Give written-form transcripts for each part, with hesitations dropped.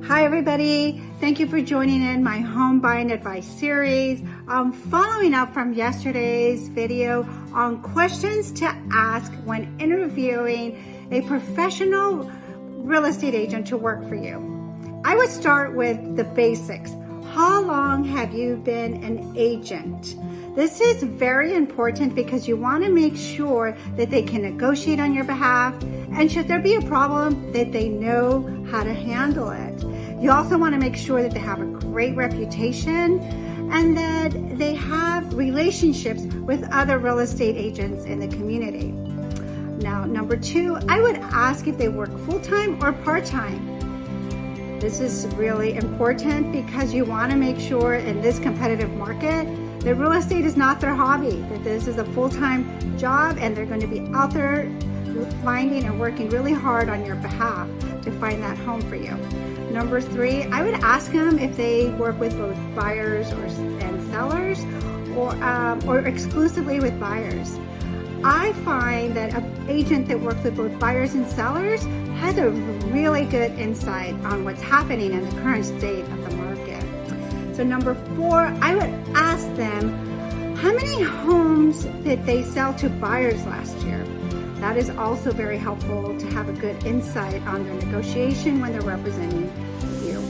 Hi everybody, thank you for joining in my home buying advice series. I'm following up from yesterday's video on questions to ask when interviewing a professional real estate agent to work for you. I would start with the basics. How long have you been an agent? This is very important because you want to make sure that they can negotiate on your behalf, and should there be a problem, that they know how to handle it. You also want to make sure that they have a great reputation and that they have relationships with other real estate agents in the community. Now, number two, I would ask if they work full-time or part-time. This is really important because you want to make sure in this competitive market that real estate is not their hobby, that this is a full-time job and they're going to be out there finding and working really hard on your behalf to find that home for you. Number three, I would ask them if they work with both buyers and sellers or exclusively with buyers. I find that an agent that works with both buyers and sellers has a really good insight on what's happening in the current state of the market. So number four, I would ask them how many homes did they sell to buyers last year. That is also very helpful to have a good insight on their negotiation when they're representing you.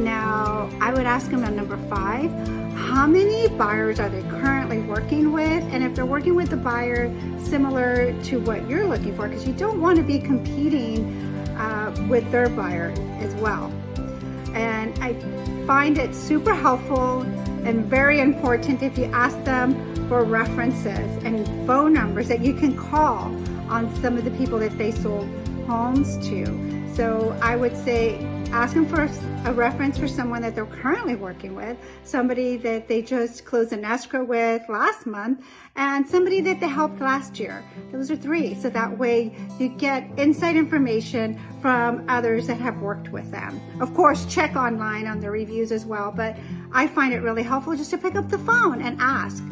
Now, I would ask them on number five, how many buyers are they currently working with? And if they're working with a buyer similar to what you're looking for, because you don't want to be competing with their buyer as well. And I find it super helpful and very important if you ask them for references and phone numbers that you can call on some of the people that they sold homes to. So I would say ask them for a reference for someone that they're currently working with, somebody that they just closed an escrow with last month, and somebody that they helped last year. Those are three. So that way you get inside information from others that have worked with them. Of course, check online on the reviews as well, but I find it really helpful just to pick up the phone and ask.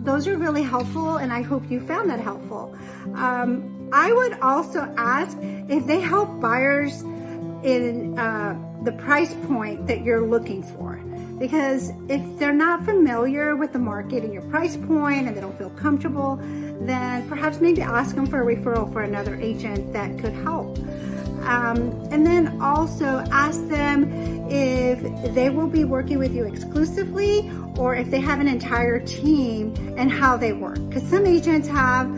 Those are really helpful, and I hope you found that helpful. I would also ask if they help buyers in the price point that you're looking for. Because if they're not familiar with the market and your price point and they don't feel comfortable, then perhaps maybe ask them for a referral for another agent that could help. And then also ask them if they will be working with you exclusively or if they have an entire team and how they work. Because some agents have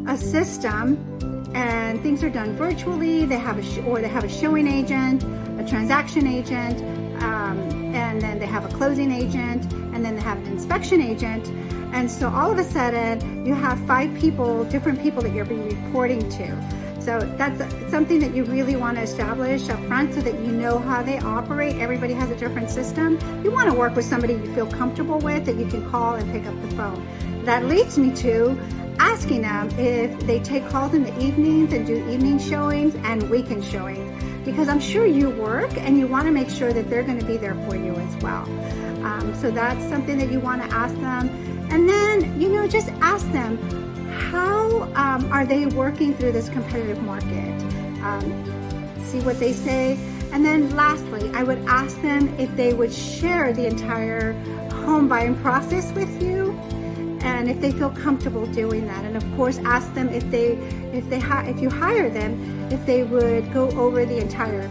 a system and things are done virtually. They have a showing agent, a transaction agent, and then they have a closing agent, and then they have an inspection agent. And so all of a sudden you have 5 people, different people that you're being reporting to. So that's something that you really want to establish up front so that you know how they operate. Everybody has a different system. You want to work with somebody you feel comfortable with that you can call and pick up the phone. That leads me to asking them if they take calls in the evenings and do evening showings and weekend showings, because I'm sure you work and you want to make sure that they're going to be there for you as well. So that's something that you want to ask them. And then, just ask them, how are they working through this competitive market? See what they say. And then lastly, I would ask them if they would share the entire home buying process with you, and if they feel comfortable doing that. And of course, ask them if you hire them, if they would go over the entire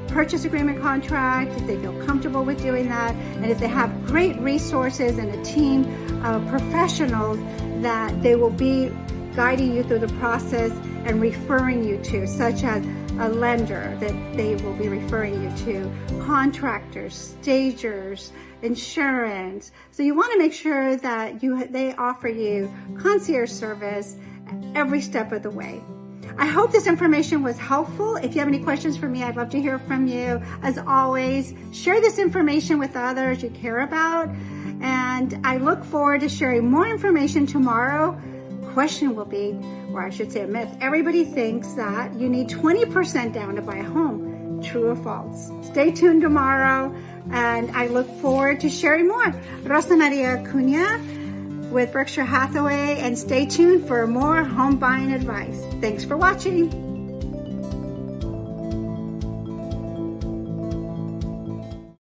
purchase agreement contract, if they feel comfortable with doing that, and if they have great resources and a team of professionals that they will be guiding you through the process and referring you to, such as a lender that they will be referring you to, contractors, stagers, insurance. So you want to make sure that they offer you concierge service every step of the way. I hope this information was helpful. If you have any questions for me, I'd love to hear from you. As always, share this information with others you care about. And I look forward to sharing more information tomorrow. Question will be, or I should say a myth, everybody thinks that you need 20% down to buy a home. True or false? Stay tuned tomorrow, and I look forward to sharing more. Rosa Maria Cunha with Berkshire Hathaway, and stay tuned for more home buying advice. Thanks for watching.